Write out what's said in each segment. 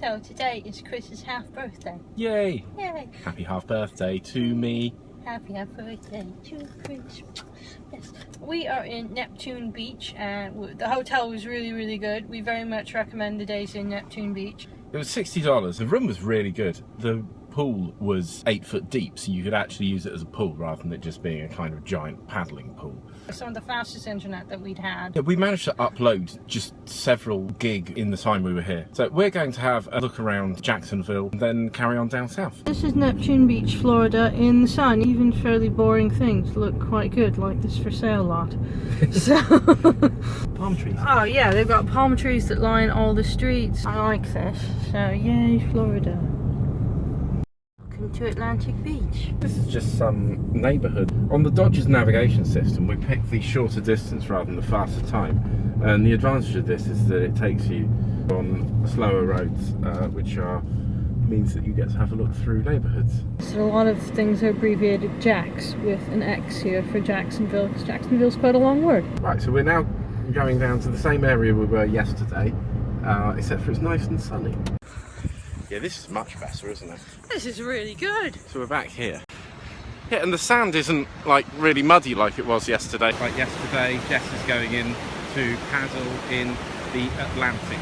So today is Chris's half birthday. Yay! Yay! Happy half birthday to me. Happy half birthday to Chris. Yes, we are in Neptune Beach and the hotel was really good. We very much recommend the days in Neptune Beach. It was $60. The room was really good. The pool was 8 foot deep, so you could actually use it as a pool rather than it just being a kind of giant paddling pool. Some of the fastest internet that we'd had. Yeah, we managed to upload just several gig in the time we were here. So we're going to have a look around Jacksonville and then carry on down south. This is Neptune Beach, Florida in the sun. Even fairly boring things look quite good, like this for sale lot. So Palm trees. oh yeah, they've got palm trees that line all the streets. I like this. So yay, Florida. Welcome to Atlantic Beach. This is just some neighbourhood. On the Dodge's navigation system, we picked the shorter distance rather than the faster time. And the advantage of this is that it takes you on slower roads, which means that you get to have a look through neighbourhoods. So a lot of things are abbreviated JAX with an X here for Jacksonville, because Jacksonville's quite a long word. Right, so we're now going down to the same area we were yesterday, except for it's nice and sunny. Yeah, this is much better, isn't it? This is really good. So we're back here. Yeah, and the sand isn't like really muddy like it was yesterday. Like yesterday, Jess is going in to paddle in the Atlantic.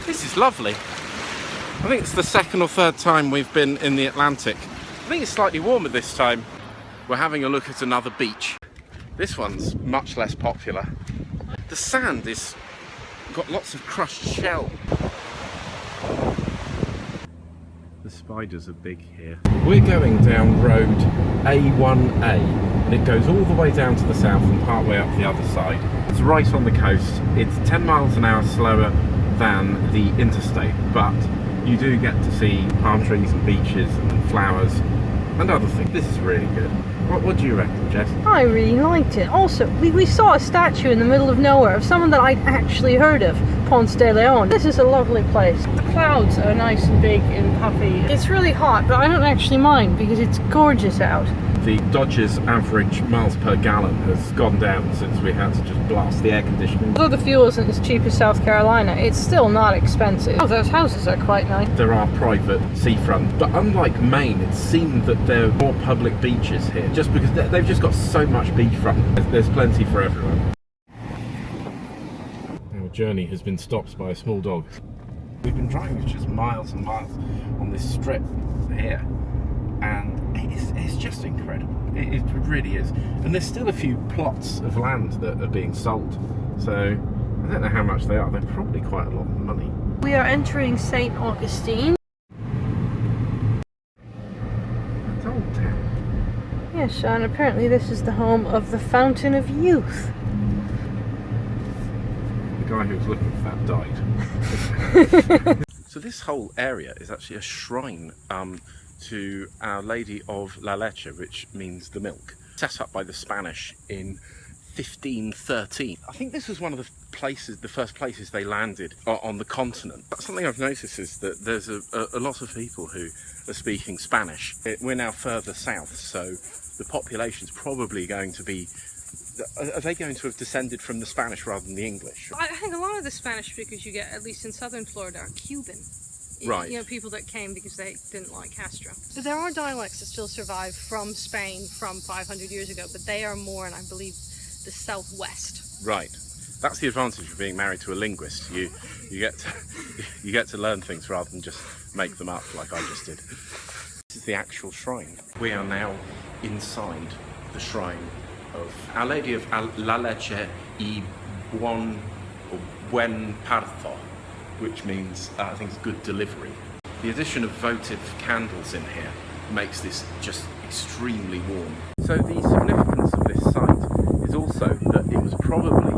This is lovely. I think it's the second or third time we've been in the Atlantic. I think it's slightly warmer this time. We're having a look at another beach. This one's much less popular. The sand is got lots of crushed shell. The spiders are big here. We're going down road A1A and it goes all the way down to the south and part way up the other side. It's right on the coast. It's 10 miles an hour slower than the interstate, but you do get to see palm trees and beaches and flowers and other things. This is really good. What do you reckon, Jess? I really liked it. Also, we saw a statue in the middle of nowhere of someone that I'd actually heard of, Ponce de Leon. This is a lovely place. The clouds are nice and big and puffy. It's really hot, but I don't actually mind because it's gorgeous out. The Dodge's average miles per gallon has gone down since we had to just blast the air conditioning. Although the fuel isn't as cheap as South Carolina, it's still not expensive. Oh, those houses are quite nice. There are private seafront, but unlike Maine, it seemed that there are more public beaches here, just because they've just got so much beachfront. There's plenty for everyone. Our journey has been stopped by a small dog. We've been driving just miles and miles on this strip here, and it's just incredible. It really is. And there's still a few plots of land that are being sold, so I don't know how much they are. They're probably quite a lot of money. We are entering St. Augustine. It's Old Town. Yes, and apparently this is the home of the Fountain of Youth. The guy who was looking for that died. So this whole area is actually a shrine to Our Lady of La Leche, which means the milk, set up by the Spanish in 1513. I think this was one of the first places they landed on the continent. Something I've noticed is that there's a lot of people who are speaking Spanish. We're now further south, so the population's probably going to be... Are they going to have descended from the Spanish rather than the English? I think a lot of the Spanish speakers you get, at least in southern Florida, are Cuban. Right. You know, people that came because they didn't like Castro. So there are dialects that still survive from Spain from 500 years ago, but they are more in, I believe, the southwest. Right. That's the advantage of being married to a linguist. You get to learn things rather than just make them up like I just did. This is the actual shrine. We are now inside the shrine of Our Lady of La Leche y Buen Parto, which means, I think it's good delivery. The addition of votive candles in here makes this just extremely warm. So the significance of this site is also that it was probably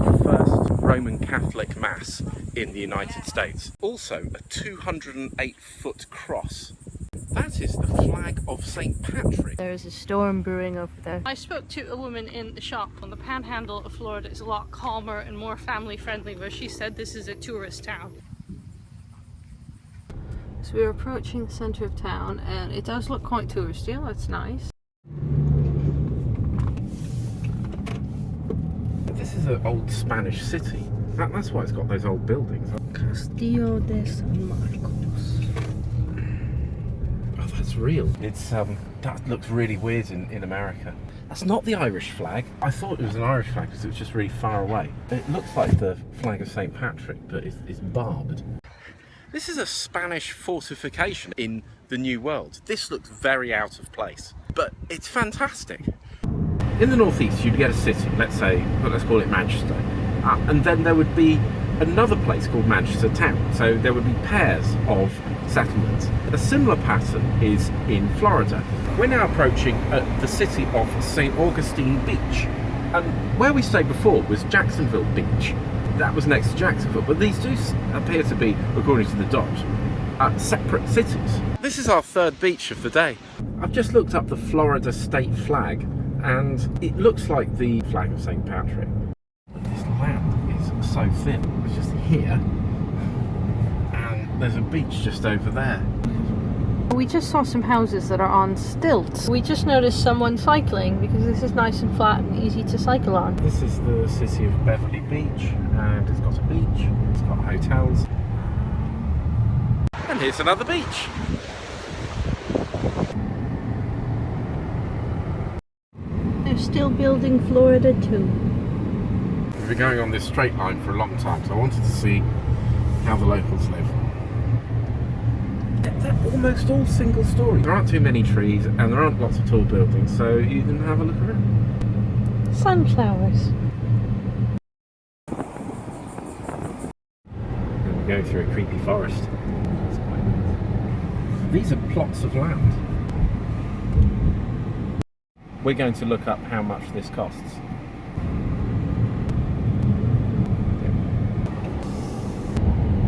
the first Roman Catholic Mass in the United States. Also a 208-foot cross. That is the flag of St. Patrick. There is a storm brewing over there. I spoke to a woman in the shop on the panhandle of Florida. It's a lot calmer and more family friendly, where she said this is a tourist town. So we're approaching the centre of town and it does look quite touristy. That's nice. This is an old Spanish city. That's why it's got those old buildings. Castillo de San Marcos. Oh, that's real. It's that looks really weird in America. That's not the Irish flag. I thought it was an Irish flag because it was just really far away. It looks like the flag of St. Patrick, but it's barbed. This is a Spanish fortification in the New World. This looks very out of place, but it's fantastic. In the northeast, you'd get a city, let's call it Manchester, and then there would be another place called Manchester Town. So there would be pairs of settlements. A similar pattern is in Florida. We're now approaching the city of St. Augustine Beach, and where we stayed before was Jacksonville Beach. That was next to Jacksonville, but these do appear to be, according to the dot, separate cities. This is our third beach of the day. I've just looked up the Florida state flag, and it looks like the flag of St. Patrick. But this land is so thin. It's just here, and there's a beach just over there. We just saw some houses that are on stilts. We just noticed someone cycling because this is nice and flat and easy to cycle on. This is the city of Beverly Beach, and it's got a beach, it's got hotels. And here's another beach. They're still building Florida too. We've been going on this straight line for a long time, so I wanted to see how the locals live. They're almost all single story. There aren't too many trees and there aren't lots of tall buildings, so you can have a look around. Sunflowers. And we're going through a creepy forest. That's quite nice. These are plots of land. We're going to look up how much this costs.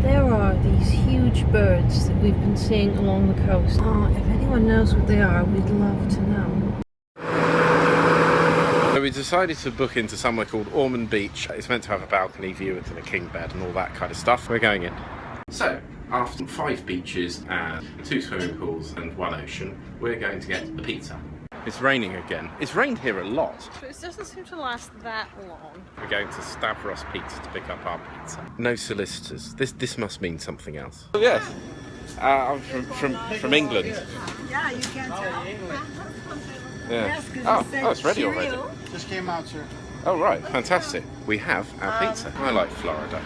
There are these huge birds that we've been seeing along the coast. If anyone knows what they are, we'd love to know. So we decided to book into somewhere called Ormond Beach. It's meant to have a balcony view into the king bed and all that kind of stuff. We're going in. So, after 5 beaches and 2 swimming pools and 1 ocean, we're going to get a pizza. It's raining again. It's rained here a lot. But it doesn't seem to last that long. We're going to Stavros Pizza to pick up our pizza. No solicitors. This must mean something else. Oh yes, I'm from England. Yeah, you can tell. Yeah. Yes, 'cause Oh, it said it's ready cereal. already. Just came out, sir. Oh right, fantastic. We have our pizza. I like Florida.